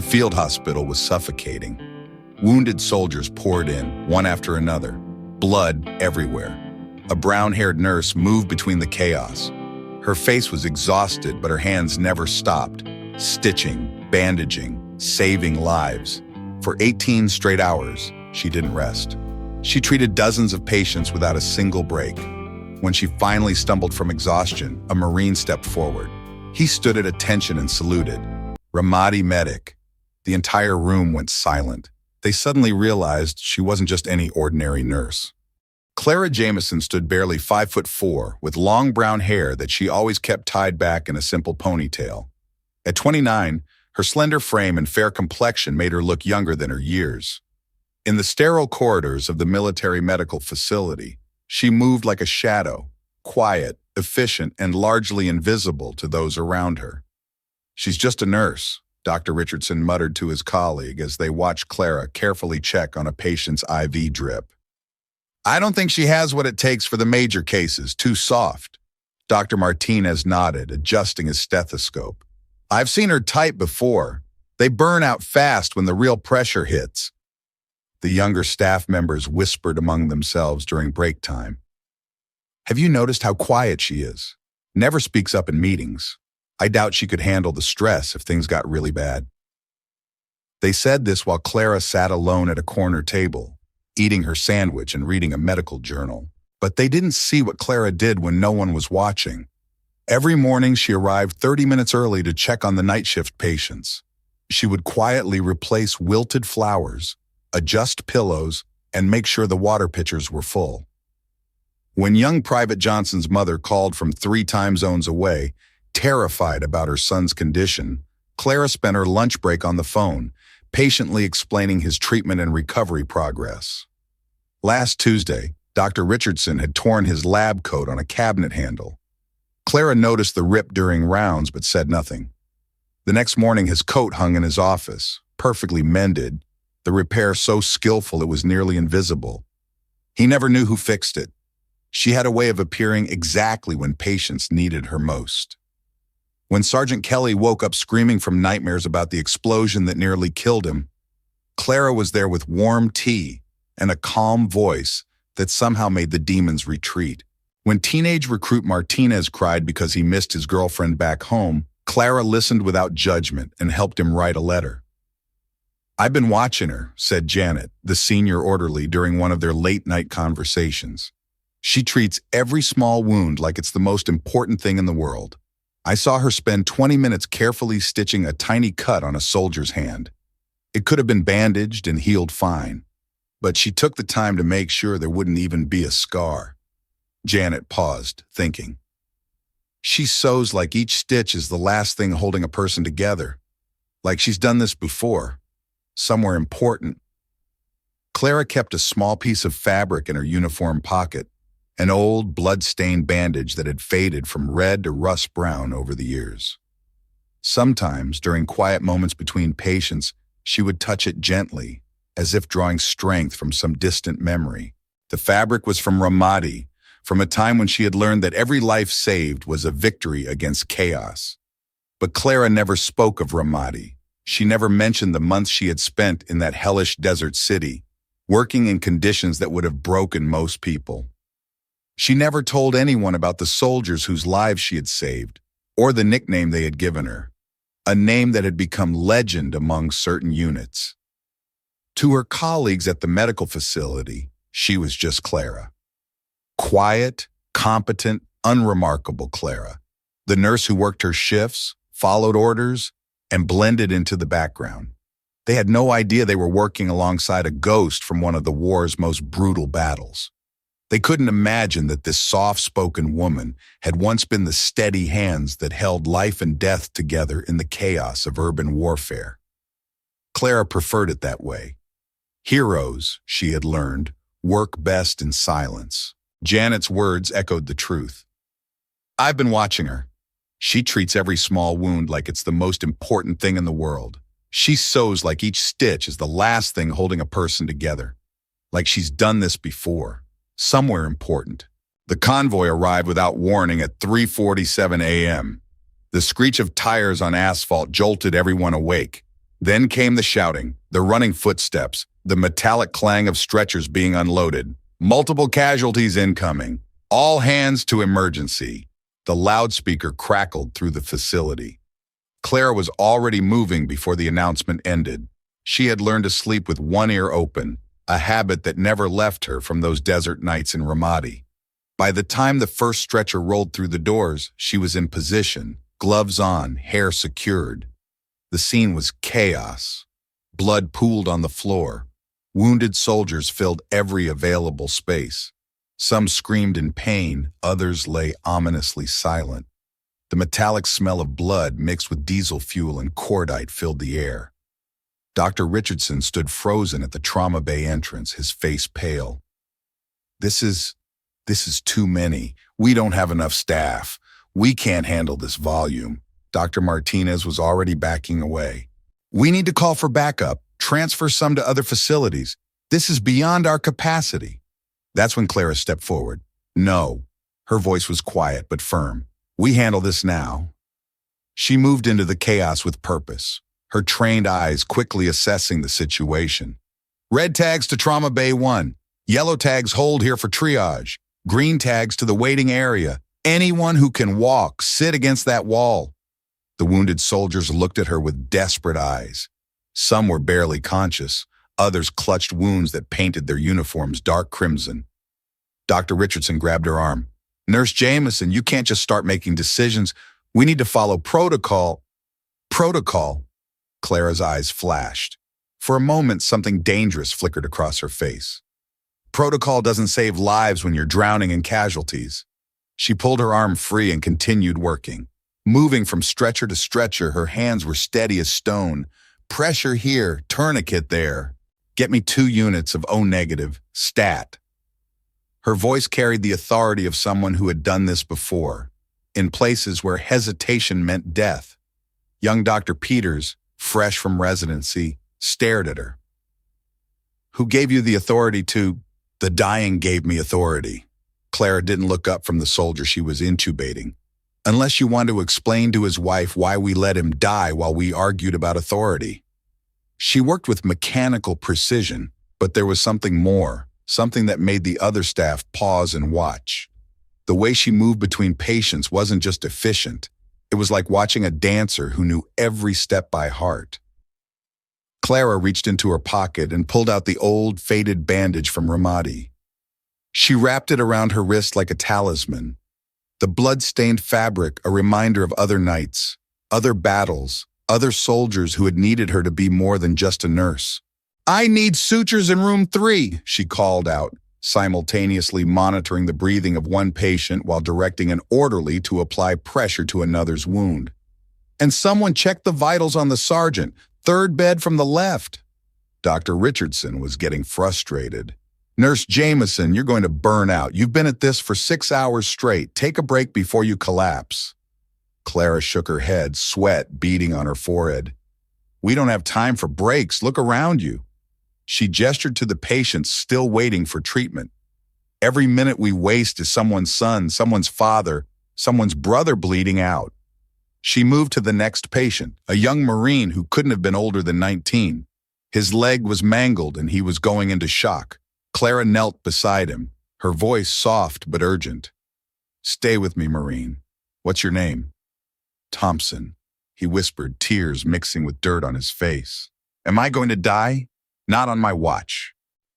field hospital was suffocating. Wounded soldiers poured in, one after another, blood everywhere. A brown-haired nurse moved between the chaos. Her face was exhausted, but her hands never stopped, stitching, bandaging, saving lives. For 18 straight hours, she didn't rest. She treated dozens of patients without a single break. When she finally stumbled from exhaustion, a Marine stepped forward. He stood at attention and saluted. Ramadi Medic. The entire room went silent. They suddenly realized she wasn't just any ordinary nurse. Clara Jameson stood barely 5'4", with long brown hair that she always kept tied back in a simple ponytail. At 29, her slender frame and fair complexion made her look younger than her years. In the sterile corridors of the military medical facility, she moved like a shadow, quiet, efficient, and largely invisible to those around her. "She's just a nurse," Dr. Richardson muttered to his colleague as they watched Clara carefully check on a patient's IV drip. "I don't think she has what it takes for the major cases, too soft." Dr. Martinez nodded, adjusting his stethoscope. "I've seen her type before. They burn out fast when the real pressure hits." The younger staff members whispered among themselves during break time. "Have you noticed how quiet she is? Never speaks up in meetings. I doubt she could handle the stress if things got really bad." They said this while Clara sat alone at a corner table, eating her sandwich and reading a medical journal. But they didn't see what Clara did when no one was watching. Every morning she arrived 30 minutes early to check on the night shift patients. She would quietly replace wilted flowers, adjust pillows, and make sure the water pitchers were full. When young Private Johnson's mother called from 3 time zones away, terrified about her son's condition, Clara spent her lunch break on the phone, patiently explaining his treatment and recovery progress. Last Tuesday, Dr. Richardson had torn his lab coat on a cabinet handle. Clara noticed the rip during rounds but said nothing. The next morning his coat hung in his office, perfectly mended, the repair so skillful it was nearly invisible. He never knew who fixed it. She had a way of appearing exactly when patients needed her most. When Sergeant Kelly woke up screaming from nightmares about the explosion that nearly killed him, Clara was there with warm tea and a calm voice that somehow made the demons retreat. When teenage recruit Martinez cried because he missed his girlfriend back home, Clara listened without judgment and helped him write a letter. "I've been watching her," said Janet, the senior orderly, during one of their late-night conversations. "She treats every small wound like it's the most important thing in the world. I saw her spend 20 minutes carefully stitching a tiny cut on a soldier's hand. It could have been bandaged and healed fine, but she took the time to make sure there wouldn't even be a scar." Janet paused, thinking. "She sews like each stitch is the last thing holding a person together. Like she's done this before. Somewhere important." Clara kept a small piece of fabric in her uniform pocket, an old, blood-stained bandage that had faded from red to rust brown over the years. Sometimes, during quiet moments between patients, she would touch it gently, as if drawing strength from some distant memory. The fabric was from Ramadi, from a time when she had learned that every life saved was a victory against chaos. But Clara never spoke of Ramadi. She never mentioned the months she had spent in that hellish desert city, working in conditions that would have broken most people. She never told anyone about the soldiers whose lives she had saved, or the nickname they had given her, a name that had become legend among certain units. To her colleagues at the medical facility, she was just Clara. Quiet, competent, unremarkable Clara, the nurse who worked her shifts, followed orders, and blended into the background. They had no idea they were working alongside a ghost from one of the war's most brutal battles. They couldn't imagine that this soft-spoken woman had once been the steady hands that held life and death together in the chaos of urban warfare. Clara preferred it that way. Heroes, she had learned, work best in silence. Janet's words echoed the truth. "I've been watching her. She treats every small wound like it's the most important thing in the world. She sews like each stitch is the last thing holding a person together. Like she's done this before. Somewhere important." The convoy arrived without warning at 3:47 a.m. The screech of tires on asphalt jolted everyone awake. Then came the shouting, the running footsteps, the metallic clang of stretchers being unloaded, multiple casualties incoming, all hands to emergency. The loudspeaker crackled through the facility. Clara was already moving before the announcement ended. She had learned to sleep with one ear open, a habit that never left her from those desert nights in Ramadi. By the time the first stretcher rolled through the doors, she was in position, gloves on, hair secured. The scene was chaos. Blood pooled on the floor. Wounded soldiers filled every available space. Some screamed in pain, others lay ominously silent. The metallic smell of blood mixed with diesel fuel and cordite filled the air. Dr. Richardson stood frozen at the trauma bay entrance, his face pale. This is too many. We don't have enough staff. We can't handle this volume. Dr. Martinez was already backing away. We need to call for backup, transfer some to other facilities. This is beyond our capacity. That's when Clara stepped forward. No. Her voice was quiet but firm. We handle this now. She moved into the chaos with purpose, her trained eyes quickly assessing the situation. Red tags to Trauma Bay 1. Yellow tags hold here for triage. Green tags to the waiting area. Anyone who can walk, sit against that wall. The wounded soldiers looked at her with desperate eyes. Some were barely conscious. Others clutched wounds that painted their uniforms dark crimson. Dr. Richardson grabbed her arm. Nurse Jameson, you can't just start making decisions. We need to follow protocol. Protocol? Clara's eyes flashed. For a moment, something dangerous flickered across her face. Protocol doesn't save lives when you're drowning in casualties. She pulled her arm free and continued working. Moving from stretcher to stretcher, her hands were steady as stone. Pressure here, tourniquet there. Get me 2 units of O-negative, stat. Her voice carried the authority of someone who had done this before, in places where hesitation meant death. Young Dr. Peters, fresh from residency, stared at her. Who gave you the authority to? The dying gave me authority. Clara didn't look up from the soldier she was intubating. Unless you want to explain to his wife why we let him die while we argued about authority. She worked with mechanical precision, but there was something more, something that made the other staff pause and watch. The way she moved between patients wasn't just efficient. It was like watching a dancer who knew every step by heart. Clara reached into her pocket and pulled out the old, faded bandage from Ramadi. She wrapped it around her wrist like a talisman. The blood-stained fabric, a reminder of other nights, other battles, other soldiers who had needed her to be more than just a nurse. I need sutures in room 3, she called out, simultaneously monitoring the breathing of one patient while directing an orderly to apply pressure to another's wound. And someone check the vitals on the sergeant, 3rd bed from the left. Dr. Richardson was getting frustrated. Nurse Jameson, you're going to burn out. You've been at this for 6 hours straight. Take a break before you collapse. Clara shook her head, sweat beading on her forehead. We don't have time for breaks. Look around you. She gestured to the patients still waiting for treatment. Every minute we waste is someone's son, someone's father, someone's brother bleeding out. She moved to the next patient, a young Marine who couldn't have been older than 19. His leg was mangled and he was going into shock. Clara knelt beside him, her voice soft but urgent. Stay with me, Marine. What's your name? Thompson, he whispered, tears mixing with dirt on his face. Am I going to die? Not on my watch.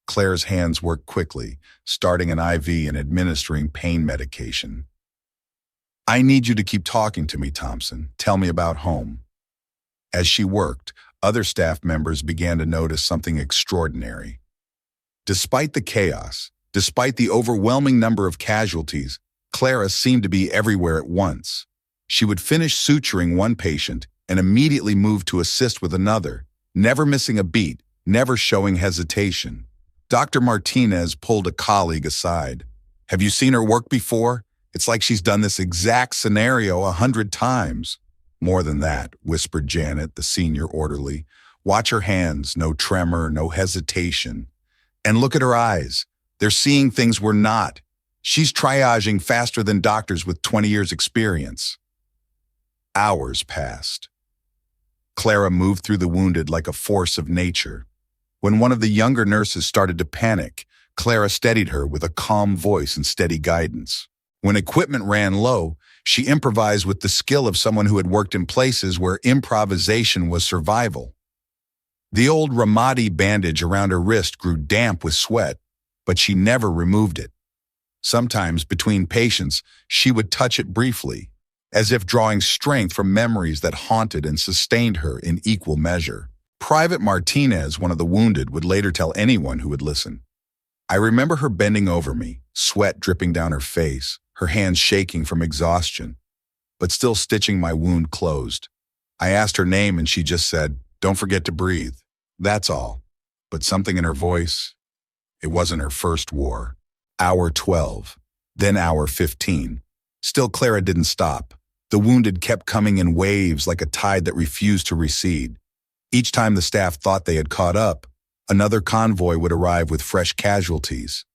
Clara's hands worked quickly, starting an IV and administering pain medication. I need you to keep talking to me, Thompson. Tell me about home. As she worked, other staff members began to notice something extraordinary. Despite the chaos, despite the overwhelming number of casualties, Clara seemed to be everywhere at once. She would finish suturing one patient and immediately move to assist with another, never missing a beat, never showing hesitation. Dr. Martinez pulled a colleague aside. Have you seen her work before? It's like she's done this exact scenario 100 times. More than that, whispered Janet, the senior orderly. Watch her hands, no tremor, no hesitation. And look at her eyes. They're seeing things we're not. She's triaging faster than doctors with 20 years experience. Hours passed. Clara moved through the wounded like a force of nature. When one of the younger nurses started to panic, Clara steadied her with a calm voice and steady guidance. When equipment ran low, she improvised with the skill of someone who had worked in places where improvisation was survival. The old Ramadi bandage around her wrist grew damp with sweat, but she never removed it. Sometimes, between patients, she would touch it briefly, as if drawing strength from memories that haunted and sustained her in equal measure. Private Martinez, one of the wounded, would later tell anyone who would listen. I remember her bending over me, sweat dripping down her face, her hands shaking from exhaustion, but still stitching my wound closed. I asked her name and she just said, "Don't forget to breathe." That's all. But something in her voice, it wasn't her first war. Hour 12, then hour 15. Still Clara didn't stop. The wounded kept coming in waves like a tide that refused to recede. Each time the staff thought they had caught up, another convoy would arrive with fresh casualties.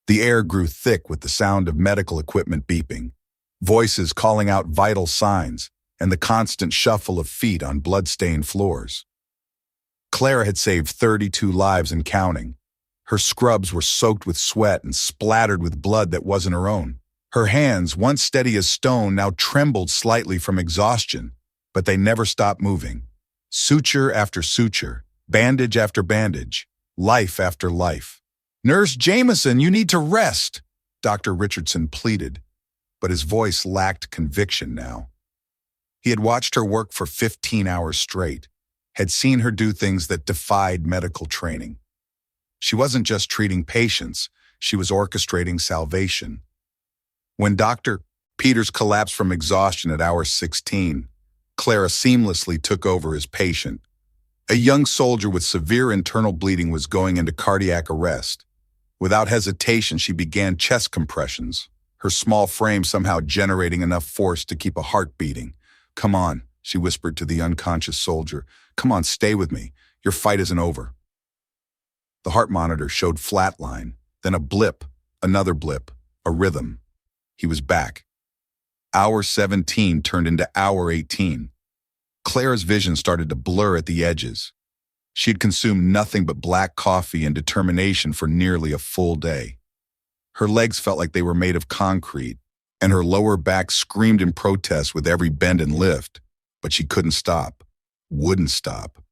The air grew thick with the sound of medical equipment beeping, voices calling out vital signs, and the constant shuffle of feet on blood-stained floors. Clara had saved 32 lives and counting. Her scrubs were soaked with sweat and splattered with blood that wasn't her own. Her hands, once steady as stone, now trembled slightly from exhaustion, but they never stopped moving. Suture after suture, bandage after bandage, life after life. "Nurse Jameson, you need to rest," Dr. Richardson pleaded, but his voice lacked conviction now. He had watched her work for 15 hours straight, had seen her do things that defied medical training. She wasn't just treating patients, she was orchestrating salvation. When Dr. Peters collapsed from exhaustion at hour 16, Clara seamlessly took over as patient. A young soldier with severe internal bleeding was going into cardiac arrest. Without hesitation, she began chest compressions, her small frame somehow generating enough force to keep a heart beating. "Come on," she whispered to the unconscious soldier. "Come on, stay with me. Your fight isn't over." The heart monitor showed flatline, then a blip, another blip, a rhythm. He was back. Hour 17 turned into hour 18. Clara's vision started to blur at the edges. She had consumed nothing but black coffee and determination for nearly a full day. Her legs felt like they were made of concrete, and her lower back screamed in protest with every bend and lift, but she couldn't stop, wouldn't stop.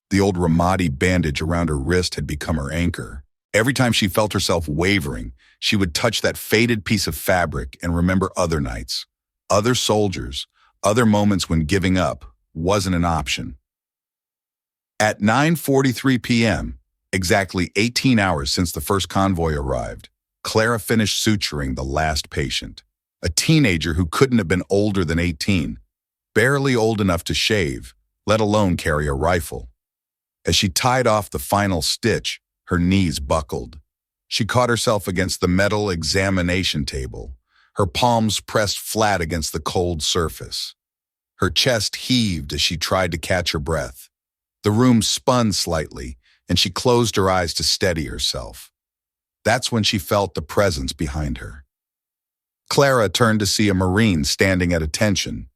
The old Ramadi bandage around her wrist had become her anchor. Every time she felt herself wavering, she would touch that faded piece of fabric and remember other nights, other soldiers, other moments when giving up wasn't an option. At 9:43 p.m., exactly 18 hours since the first convoy arrived, Clara finished suturing the last patient, a teenager who couldn't have been older than 18, barely old enough to shave, let alone carry a rifle. As she tied off the final stitch, her knees buckled. She caught herself against the metal examination table, her palms pressed flat against the cold surface. Her chest heaved as she tried to catch her breath. The room spun slightly, and she closed her eyes to steady herself. That's when she felt the presence behind her. Clara turned to see a Marine standing at attention.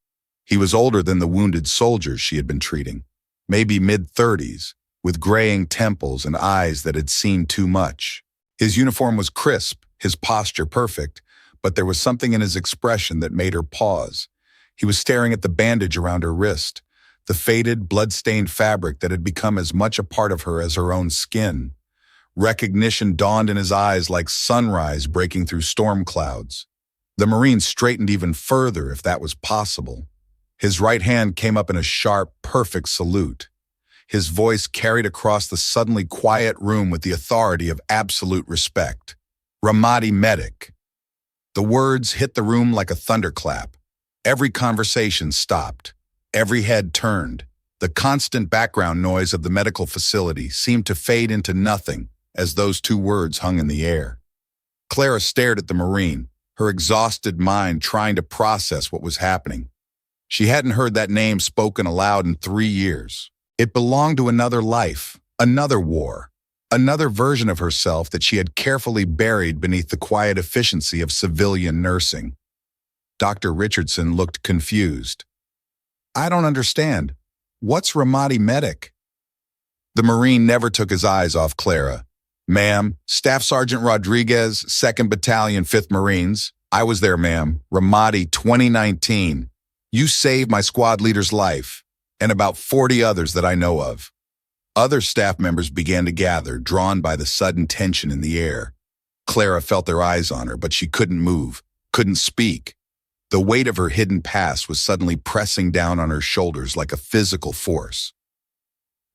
He was older than the wounded soldiers she had been treating, maybe mid-30s, with graying temples and eyes that had seen too much. His uniform was crisp, his posture perfect, but there was something in his expression that made her pause. He was staring at the bandage around her wrist, the faded, blood-stained fabric that had become as much a part of her as her own skin. Recognition dawned in his eyes like sunrise breaking through storm clouds. The Marine straightened even further, if that was possible. His right hand came up in a sharp, perfect salute. His voice carried across the suddenly quiet room with the authority of absolute respect. "Ramadi Medic." The words hit the room like a thunderclap. Every conversation stopped. Every head turned. The constant background noise of the medical facility seemed to fade into nothing as those two words hung in the air. Clara stared at the Marine, her exhausted mind trying to process what was happening. She hadn't heard that name spoken aloud in 3 years. It belonged to another life, another war, another version of herself that she had carefully buried beneath the quiet efficiency of civilian nursing. Dr. Richardson looked confused. "I don't understand. What's Ramadi Medic? The Marine never took his eyes off Clara. Ma'am, Staff Sergeant Rodriguez, 2nd Battalion, 5th Marines. I was there, ma'am. Ramadi, 2019. You saved my squad leader's life, and about 40 others that I know of. Other staff members began to gather, drawn by the sudden tension in the air. Clara felt their eyes on her, but she couldn't move, couldn't speak. The weight of her hidden past was suddenly pressing down on her shoulders like a physical force.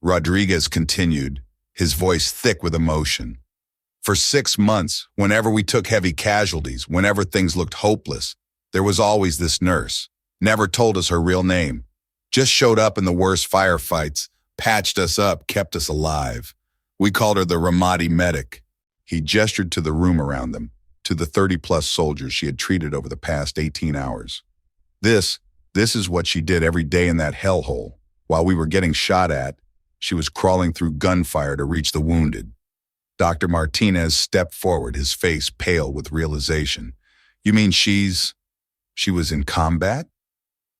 Rodriguez continued, his voice thick with emotion. For 6 months, whenever we took heavy casualties, whenever things looked hopeless, there was always this nurse. Never told us her real name. Just showed up in the worst firefights, patched us up, kept us alive. We called her the Ramadi Medic. He gestured to the room around them, to the 30-plus soldiers she had treated over the past 18 hours. This is what she did every day in that hellhole. While we were getting shot at, she was crawling through gunfire to reach the wounded. Dr. Martinez stepped forward, his face pale with realization. You mean she was in combat?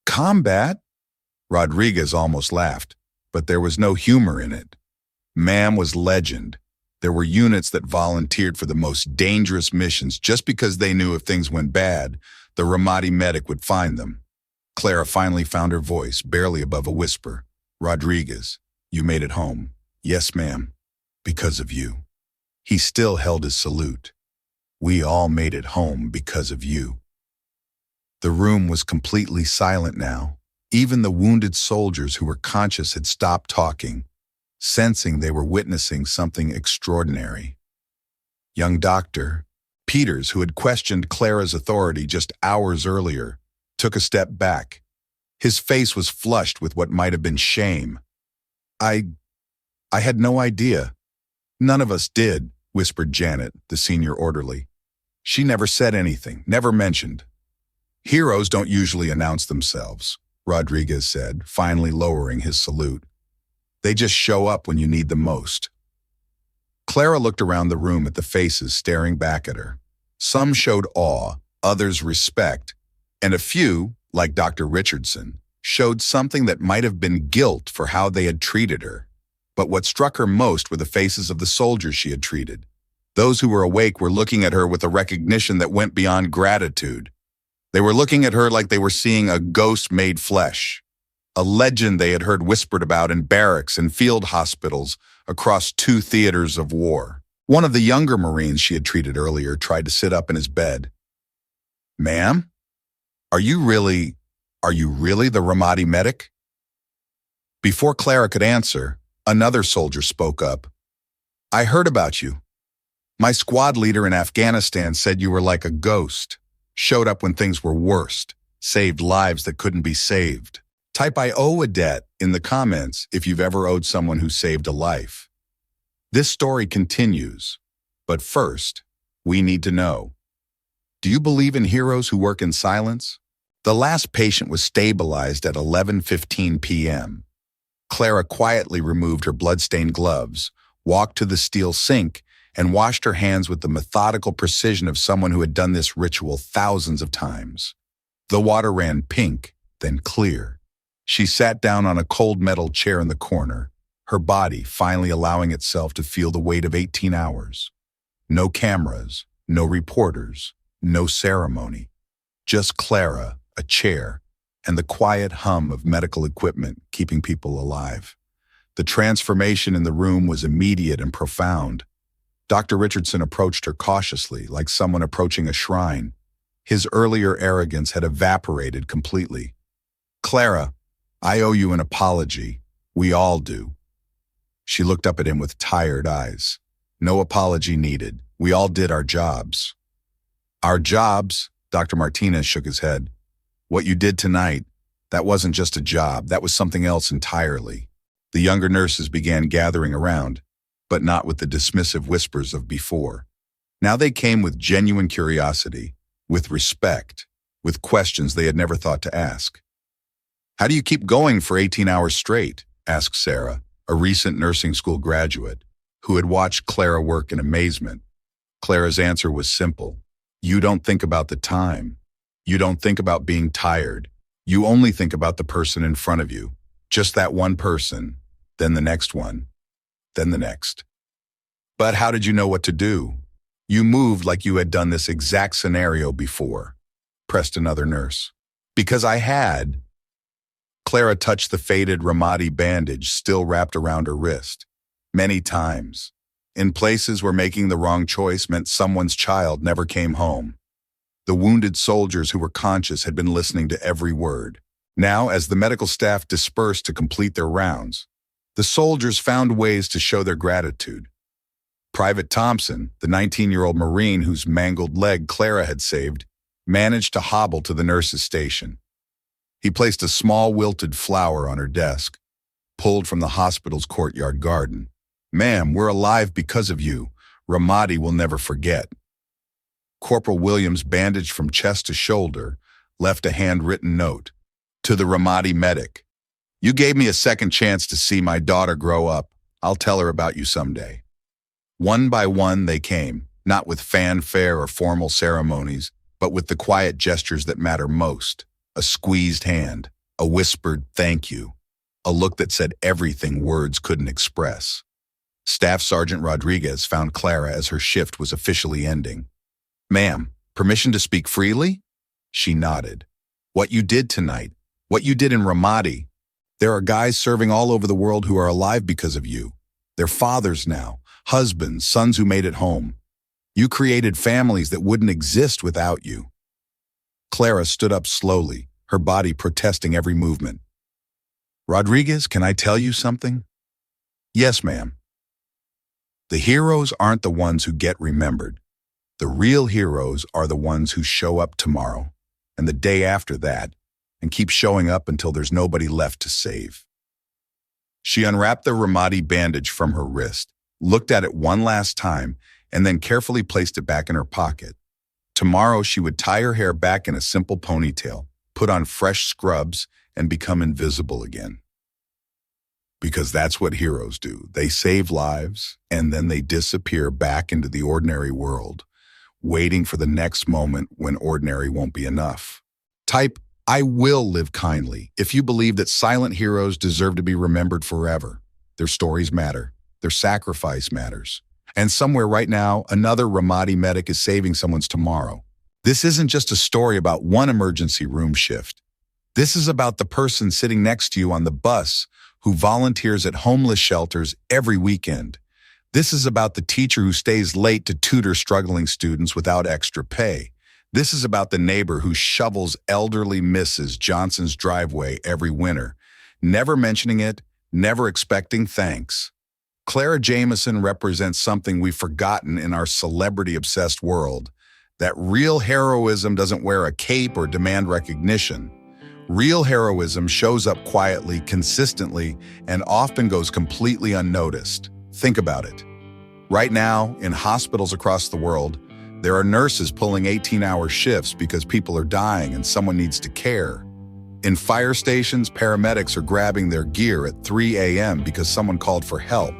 Combat? Rodriguez almost laughed, but there was no humor in it. Ma'am was legend. There were units that volunteered for the most dangerous missions just because they knew if things went bad, the Ramadi Medic would find them. Clara finally found her voice, barely above a whisper. Rodriguez, you made it home. Yes, ma'am. Because of you. He still held his salute. We all made it home because of you. The room was completely silent now. Even the wounded soldiers who were conscious had stopped talking, sensing they were witnessing something extraordinary. Young Dr. Peters, who had questioned Clara's authority just hours earlier, took a step back. His face was flushed with what might have been shame. I had no idea. None of us did, whispered Janet, the senior orderly. She never said anything, never mentioned. Heroes don't usually announce themselves, Rodriguez said, finally lowering his salute. They just show up when you need them most. Clara looked around the room at the faces staring back at her. Some showed awe, others respect, and a few, like Dr. Richardson, showed something that might have been guilt for how they had treated her. But what struck her most were the faces of the soldiers she had treated. Those who were awake were looking at her with a recognition that went beyond gratitude. They were looking at her like they were seeing a ghost made flesh, a legend they had heard whispered about in barracks and field hospitals across 2 theaters of war. One of the younger Marines she had treated earlier tried to sit up in his bed. Ma'am? Are you really the Ramadi Medic? Before Clara could answer, another soldier spoke up. I heard about you. My squad leader in Afghanistan said you were like a ghost, showed up when things were worst, saved lives that couldn't be saved. Type I owe a debt in the comments if you've ever owed someone who saved a life. This story continues, but first, we need to know. Do you believe in heroes who work in silence? The last patient was stabilized at 11:15 p.m. Clara quietly removed her blood-stained gloves, walked to the steel sink, and washed her hands with the methodical precision of someone who had done this ritual thousands of times. The water ran pink, then clear. She sat down on a cold metal chair in the corner, her body finally allowing itself to feel the weight of 18 hours. No cameras, no reporters, no ceremony. Just Clara, a chair, and the quiet hum of medical equipment keeping people alive. The transformation in the room was immediate and profound. Dr. Richardson approached her cautiously, like someone approaching a shrine. His earlier arrogance had evaporated completely. Clara, I owe you an apology. We all do. She looked up at him with tired eyes. No apology needed. We all did our jobs. Our jobs? Dr. Martinez shook his head. What you did tonight, that wasn't just a job. That was something else entirely. The younger nurses began gathering around, but not with the dismissive whispers of before. Now they came with genuine curiosity, with respect, with questions they had never thought to ask. How do you keep going for 18 hours straight? Asked Sarah, a recent nursing school graduate, who had watched Clara work in amazement. Clara's answer was simple. You don't think about the time. You don't think about being tired. You only think about the person in front of you. Just that one person, then the next one, then the next. But how did you know what to do? You moved like you had done this exact scenario before, pressed another nurse. Because I had. Clara touched the faded Ramadi bandage still wrapped around her wrist. Many times. In places where making the wrong choice meant someone's child never came home. The wounded soldiers who were conscious had been listening to every word. Now, as the medical staff dispersed to complete their rounds, the soldiers found ways to show their gratitude. Private Thompson, the 19-year-old Marine whose mangled leg Clara had saved, managed to hobble to the nurse's station. He placed a small wilted flower on her desk, pulled from the hospital's courtyard garden. "Ma'am, we're alive because of you. Ramadi will never forget." Corporal Williams, bandaged from chest to shoulder, left a handwritten note. "To the Ramadi Medic. You gave me a second chance to see my daughter grow up. I'll tell her about you someday." One by one they came, not with fanfare or formal ceremonies, but with the quiet gestures that matter most. A squeezed hand, a whispered thank you, a look that said everything words couldn't express. Staff Sergeant Rodriguez found Clara as her shift was officially ending. "Ma'am, permission to speak freely?" She nodded. "What you did tonight, what you did in Ramadi. There are guys serving all over the world who are alive because of you. They're fathers now, husbands, sons who made it home. You created families that wouldn't exist without you." Clara stood up slowly, her body protesting every movement. "Rodriguez, can I tell you something?" "Yes, ma'am." "The heroes aren't the ones who get remembered. The real heroes are the ones who show up tomorrow, and the day after that, and keep showing up until there's nobody left to save." She unwrapped the Ramadi bandage from her wrist, looked at it one last time, and then carefully placed it back in her pocket. Tomorrow she would tie her hair back in a simple ponytail, put on fresh scrubs, and become invisible again. Because that's what heroes do. They save lives, and then they disappear back into the ordinary world, waiting for the next moment when ordinary won't be enough. Type, "I will live kindly," if you believe that silent heroes deserve to be remembered forever. Their stories matter. Their sacrifice matters. And somewhere right now, another Ramadi medic is saving someone's tomorrow. This isn't just a story about one emergency room shift. This is about the person sitting next to you on the bus who volunteers at homeless shelters every weekend. This is about the teacher who stays late to tutor struggling students without extra pay. This is about the neighbor who shovels elderly Mrs. Johnson's driveway every winter, never mentioning it, never expecting thanks. Clara Jameson represents something we've forgotten in our celebrity-obsessed world, that real heroism doesn't wear a cape or demand recognition. Real heroism shows up quietly, consistently, and often goes completely unnoticed. Think about it. Right now, in hospitals across the world, there are nurses pulling 18-hour shifts because people are dying and someone needs to care. In fire stations, paramedics are grabbing their gear at 3 a.m. because someone called for help.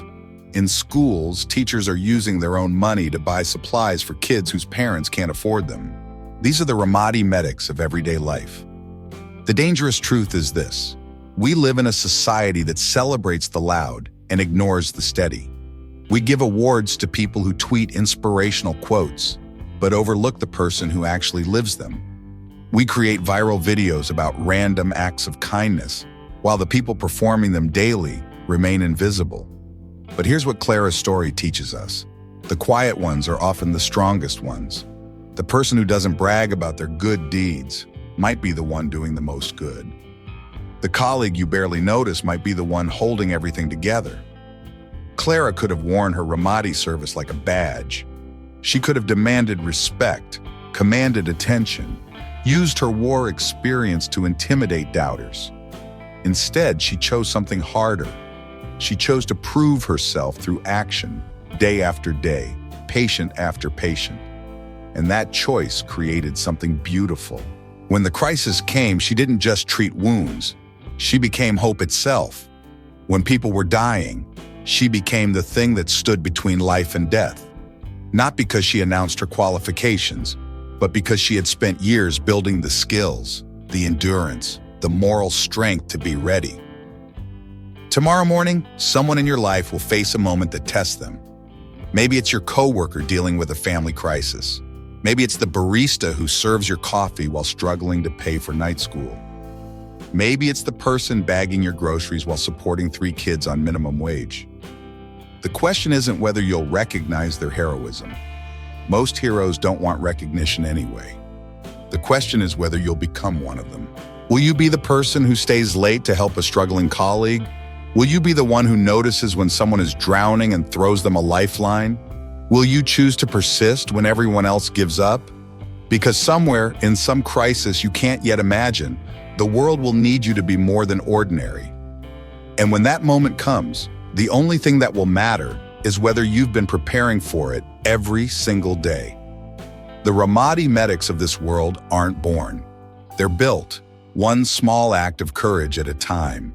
In schools, teachers are using their own money to buy supplies for kids whose parents can't afford them. These are the Ramadi medics of everyday life. The dangerous truth is this: we live in a society that celebrates the loud and ignores the steady. We give awards to people who tweet inspirational quotes, but overlook the person who actually lives them. We create viral videos about random acts of kindness, while the people performing them daily remain invisible. But here's what Clara's story teaches us. The quiet ones are often the strongest ones. The person who doesn't brag about their good deeds might be the one doing the most good. The colleague you barely notice might be the one holding everything together. Clara could have worn her Ramadi service like a badge. She could have demanded respect, commanded attention, used her war experience to intimidate doubters. Instead, she chose something harder. She chose to prove herself through action, day after day, patient after patient. And that choice created something beautiful. When the crisis came, she didn't just treat wounds. She became hope itself. When people were dying, she became the thing that stood between life and death. Not because she announced her qualifications, but because she had spent years building the skills, the endurance, the moral strength to be ready. Tomorrow morning, someone in your life will face a moment that tests them. Maybe it's your coworker dealing with a family crisis. Maybe it's the barista who serves your coffee while struggling to pay for night school. Maybe it's the person bagging your groceries while supporting 3 kids on minimum wage. The question isn't whether you'll recognize their heroism. Most heroes don't want recognition anyway. The question is whether you'll become one of them. Will you be the person who stays late to help a struggling colleague? Will you be the one who notices when someone is drowning and throws them a lifeline? Will you choose to persist when everyone else gives up? Because somewhere, in some crisis you can't yet imagine, the world will need you to be more than ordinary. And when that moment comes, the only thing that will matter is whether you've been preparing for it every single day. The Ramadi Medics of this world aren't born. They're built, one small act of courage at a time.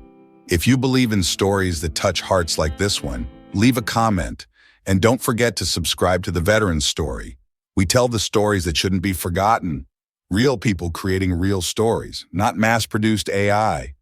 If you believe in stories that touch hearts like this one, leave a comment. And don't forget to subscribe to The Veteran's Story. We tell the stories that shouldn't be forgotten. Real people creating real stories, not mass-produced AI.